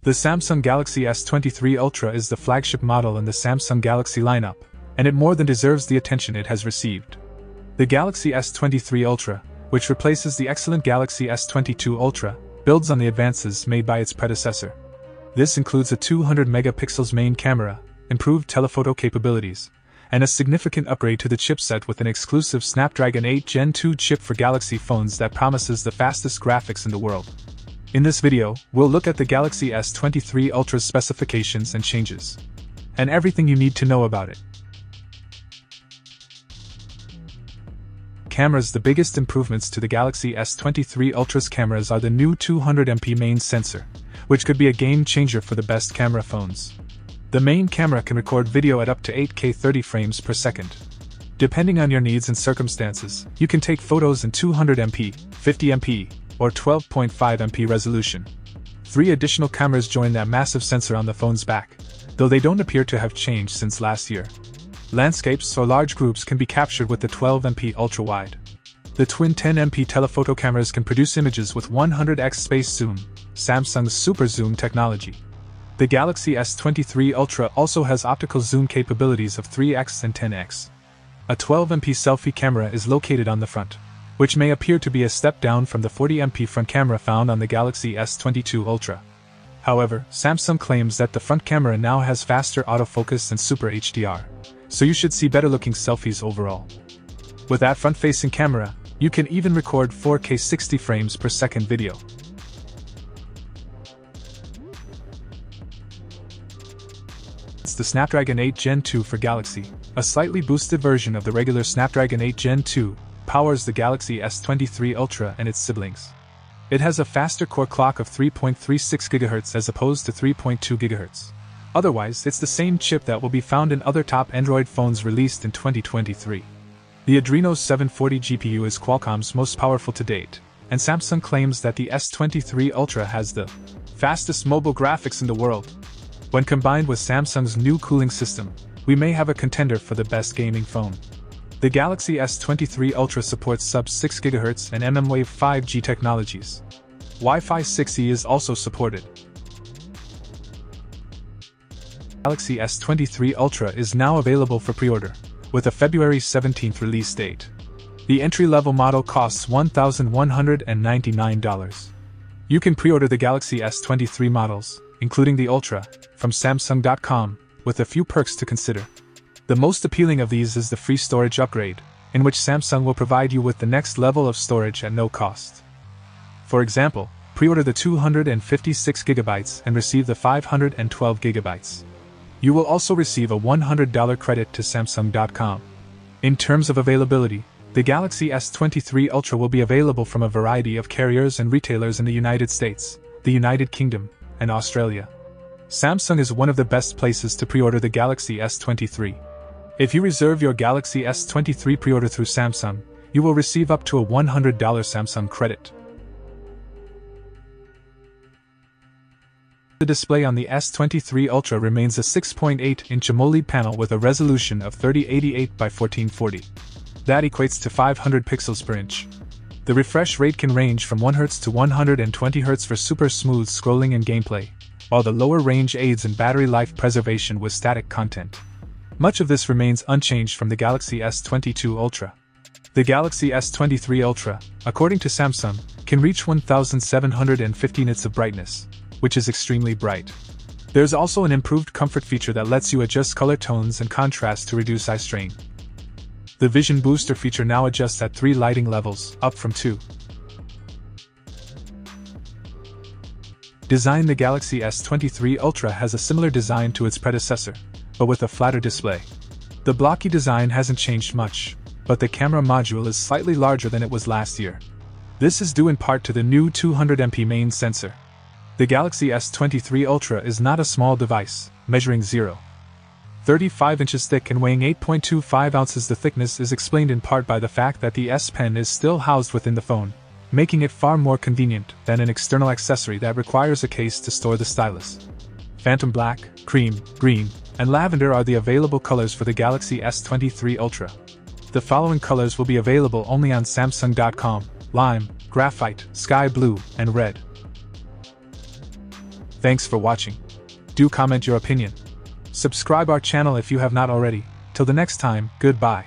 The Samsung Galaxy S23 Ultra is the flagship model in the Samsung Galaxy lineup, and it more than deserves the attention it has received. The Galaxy S23 Ultra, which replaces the excellent Galaxy S22 Ultra, builds on the advances made by its predecessor. This includes a 200 megapixels main camera, improved telephoto capabilities, and a significant upgrade to the chipset with an exclusive Snapdragon 8 Gen 2 chip for Galaxy phones that promises the fastest graphics in the world. In this video, we'll look at the Galaxy S23 Ultra's specifications and changes, and everything you need to know about it. Cameras. The biggest improvements to the Galaxy S23 Ultra's cameras are the new 200MP main sensor, which could be a game changer for the best camera phones. The main camera can record video at up to 8K 30 frames per second. Depending on your needs and circumstances, you can take photos in 200MP, 50MP, or 12.5MP resolution. 3 additional cameras join that massive sensor on the phone's back, though they don't appear to have changed since last year. Landscapes or large groups can be captured with the 12MP ultra-wide. The twin 10MP telephoto cameras can produce images with 100x space zoom, Samsung's super zoom technology. The Galaxy S23 Ultra also has optical zoom capabilities of 3x and 10x. A 12MP selfie camera is located on the front, which may appear to be a step down from the 40MP front camera found on the Galaxy S22 Ultra. However, Samsung claims that the front camera now has faster autofocus and Super HDR, so you should see better-looking selfies overall. With that front-facing camera, you can even record 4K 60 frames per second video. It's the Snapdragon 8 Gen 2 for Galaxy, a slightly boosted version of the regular Snapdragon 8 Gen 2, powers the Galaxy S23 Ultra and its siblings. It has a faster core clock of 3.36 GHz as opposed to 3.2 GHz. Otherwise, it's the same chip that will be found in other top Android phones released in 2023. The Adreno 740 GPU is Qualcomm's most powerful to date, and Samsung claims that the S23 Ultra has the fastest mobile graphics in the world. When combined with Samsung's new cooling system, we may have a contender for the best gaming phone. The Galaxy S23 Ultra supports sub-6 GHz and mmWave 5G technologies. Wi-Fi 6E is also supported. Galaxy S23 Ultra is now available for pre-order, with a February 17th release date. The entry-level model costs $1,199. You can pre-order the Galaxy S23 models, including the Ultra, from Samsung.com, with a few perks to consider. The most appealing of these is the free storage upgrade, in which Samsung will provide you with the next level of storage at no cost. For example, pre-order the 256GB and receive the 512GB. You will also receive a $100 credit to Samsung.com. In terms of availability, the Galaxy S23 Ultra will be available from a variety of carriers and retailers in the United States, the United Kingdom, and Australia. Samsung is one of the best places to pre-order the Galaxy S23. If you reserve your Galaxy S23 pre-order through Samsung, you will receive up to a $100 Samsung credit. The display on the S23 Ultra remains a 6.8-inch AMOLED panel with a resolution of 3088 by 1440. That equates to 500 pixels per inch. The refresh rate can range from 1Hz to 120Hz for super smooth scrolling and gameplay, while the lower range aids in battery life preservation with static content. Much of this remains unchanged from the Galaxy S22 Ultra. The Galaxy S23 Ultra, according to Samsung, can reach 1750 nits of brightness, which is extremely bright. There's also an improved comfort feature that lets you adjust color tones and contrast to reduce eye strain. The Vision Booster feature now adjusts at 3 lighting levels, up from 2. Design. The Galaxy S23 Ultra has a similar design to its predecessor, but with a flatter display. The blocky design hasn't changed much, but the camera module is slightly larger than it was last year. This is due in part to the new 200MP main sensor. The Galaxy S23 Ultra is not a small device, measuring 0.35 inches thick and weighing 8.25 ounces. The thickness is explained in part by the fact that the S Pen is still housed within the phone, making it far more convenient than an external accessory that requires a case to store the stylus. Phantom Black, Cream, Green, and Lavender are the available colors for the Galaxy S23 Ultra. The following colors will be available only on Samsung.com: Lime, Graphite, Sky Blue, and Red. Thanks for watching. Do comment your opinion. Subscribe our channel if you have not already. Till the next time, goodbye.